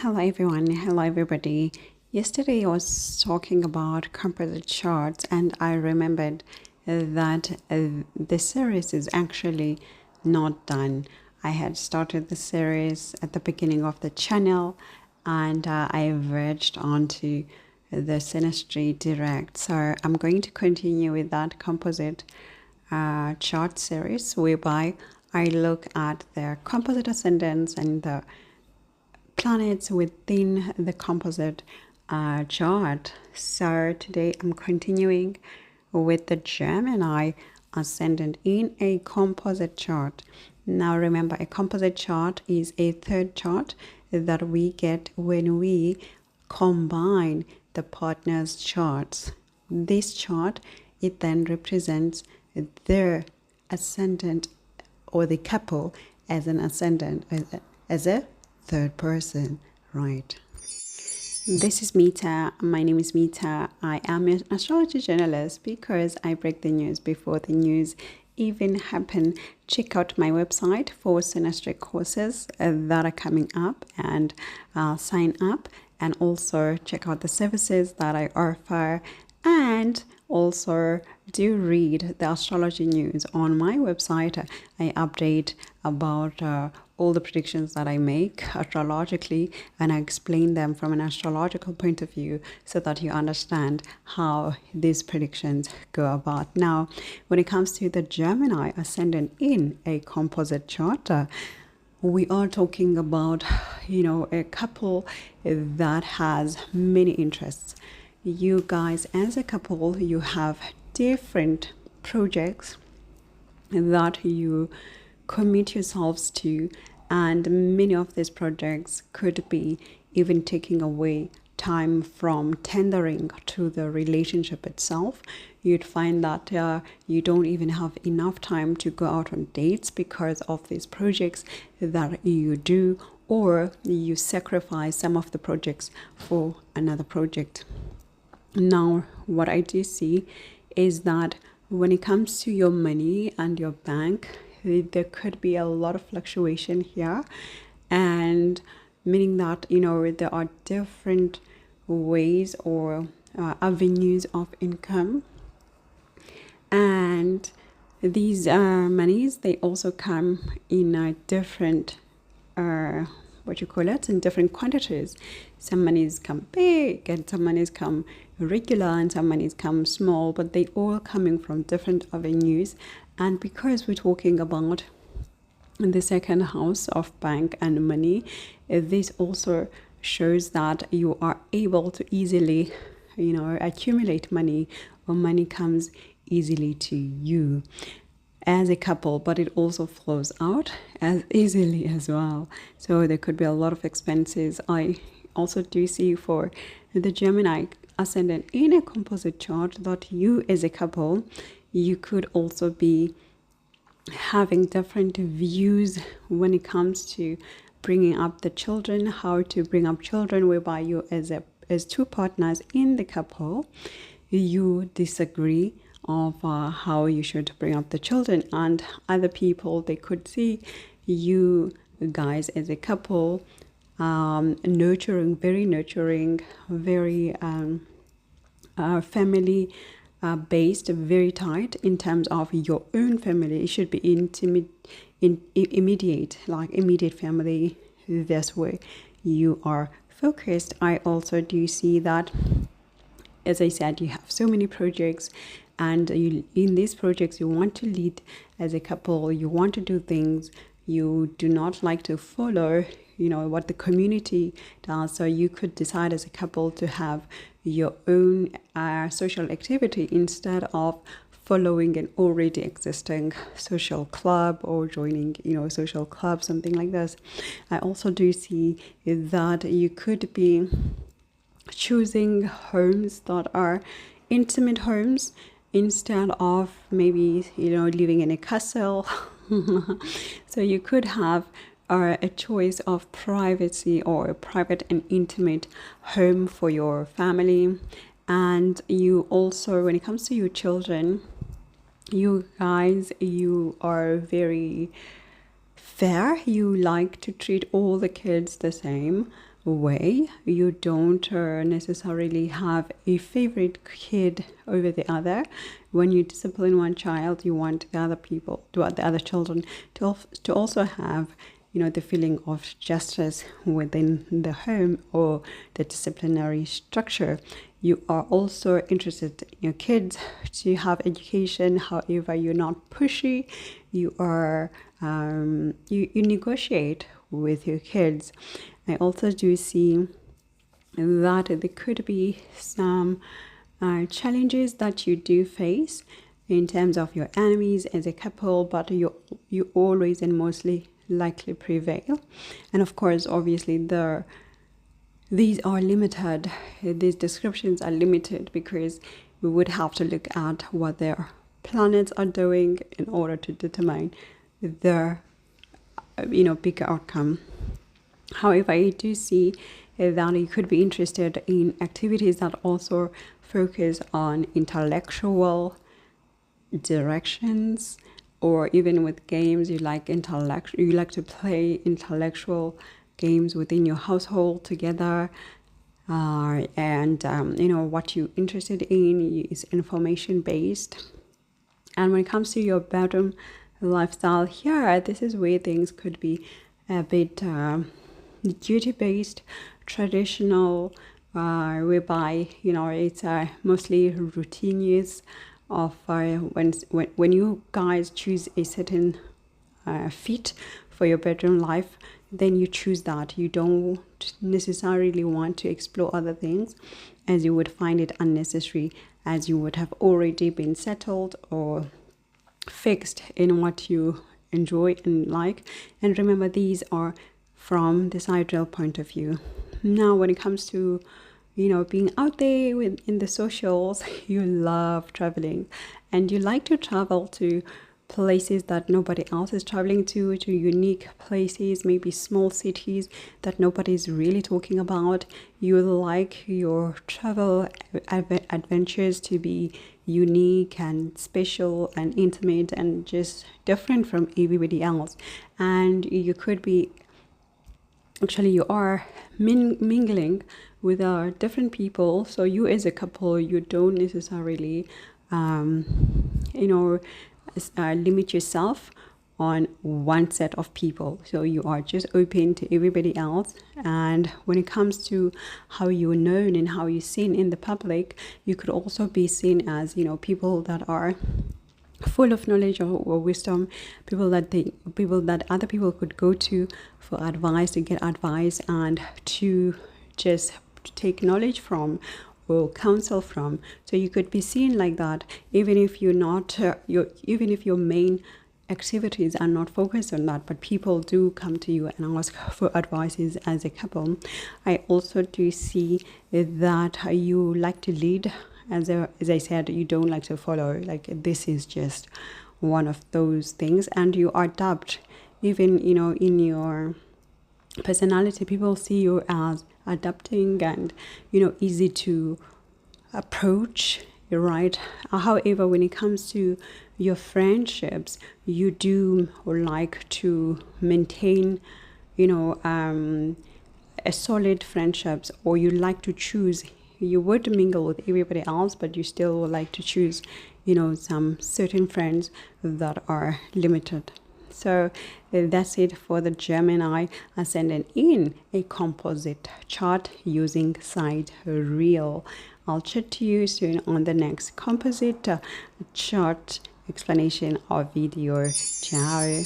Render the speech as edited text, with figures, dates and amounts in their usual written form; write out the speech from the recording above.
Hello everyone, hello everybody. Yesterday I was talking about composite charts and I remembered that the series is actually not done. I had started the series at the beginning of the channel and I verged onto the Synastry direct. So I'm going to continue with that composite chart series whereby I look at the composite ascendants and the planets within the composite chart. So today I'm continuing with the Gemini Ascendant in a composite chart. Now remember, a composite chart is a third chart that we get when we combine the partner's charts. This chart, it then represents their ascendant or the couple as an ascendant, as a third person, right? This is Mita. My name is Mita. I am an astrology journalist because I break the news before the news even happen. Check out my website for Synastry courses that are coming up and sign up, and also check out the services that I offer, and also do read the astrology news on my website. I update about all the predictions that I make astrologically, and I explain them from an astrological point of view so that you understand how these predictions go about. Now, when it comes to the Gemini ascendant in a composite chart, we are talking about, a couple that has many interests. You guys, as a couple, you have different projects that you commit yourselves to, and many of these projects could be even taking away time from tendering to the relationship itself. You'd find that you don't even have enough time to go out on dates because of these projects that you do, or you sacrifice some of the projects for another project. Now, what I do see is that when it comes to your money and your bank, there could be a lot of fluctuation here, and meaning that there are different ways or avenues of income, and these monies, they also come in a different in different quantities. Some monies come big and some monies come regular and some monies come small, but they all coming from different avenues. And because we're talking about the second house of bank and money, this also shows that you are able to easily accumulate money, or money comes easily to you as a couple, but it also flows out as easily as well. So there could be a lot of expenses. I also do see for the Gemini ascendant in a composite chart that you as a couple, you could also be having different views when it comes to bringing up the children, how to bring up children, whereby you as two partners in the couple, you disagree of how you should bring up the children, and other people, they could see you guys as a couple nurturing, very family based, very tight in terms of your own family. It should be immediate family. That's where you are focused. I also do see that, as I said, you have so many projects, and in these projects you want to lead as a couple, you want to do things, you do not like to follow what the community does. So you could decide as a couple to have your own social activity instead of following an already existing social club or joining social club, something like this. I also do see that you could be choosing homes that are intimate homes instead of maybe living in a castle. So you could have a choice of privacy or a private and intimate home for your family. And you also, when it comes to your children, you guys, you are very fair. You like to treat all the kids the same, way. You don't necessarily have a favorite kid over the other. When you discipline one child, you want the other children to also have, the feeling of justice within the home or the disciplinary structure. You are also interested in your kids to have education. However, you're not pushy. You are you negotiate with your kids. I also do see that there could be some challenges that you do face in terms of your enemies as a couple, but you always and mostly likely prevail. And of course, obviously, these are limited. These descriptions are limited because we would have to look at what their planets are doing in order to determine the bigger outcome. However, I do see that you could be interested in activities that also focus on intellectual directions, or even with games, you like to play intellectual games within your household together. And what you're interested in is information based. And when it comes to your bedroom lifestyle here, this is where things could be a bit duty based, traditional, whereby it's mostly routine use of when you guys choose a certain fit for your bedroom life, then you choose that. You don't necessarily want to explore other things, as you would find it unnecessary, as you would have already been settled or fixed in what you enjoy and like. And remember, these are from the sidereal point of view. Now, when it comes to being out there in the socials, you love traveling, and you like to travel to places that nobody else is traveling to unique places, maybe small cities that nobody's really talking about. You like your travel adventures to be unique and special and intimate and just different from everybody else. And you could be, actually you are mingling with different people. So you as a couple, you don't necessarily limit yourself on one set of people. So you are just open to everybody else. And when it comes to how you're known and how you're seen in the public, you could also be seen as people that are full of knowledge or wisdom, people that other people could go to for advice, to get advice, and to just take knowledge from or counsel from. So you could be seen like that, even if you're not even if your main activities are not focused on that, but people do come to you and ask for advices as a couple. I also do see that you like to lead. As I said, you don't like to follow. Like, this is just one of those things, and you adapt. Even in your personality, people see you as adapting and easy to approach. You're right. However, when it comes to your friendships, you do like to maintain a solid friendships, or you like to choose. You would mingle with everybody else, but you still would like to choose some certain friends that are limited. So that's it for the Gemini Ascendant in a composite chart using Sidereal. I'll chat to you soon on the next composite chart explanation or video. Ciao.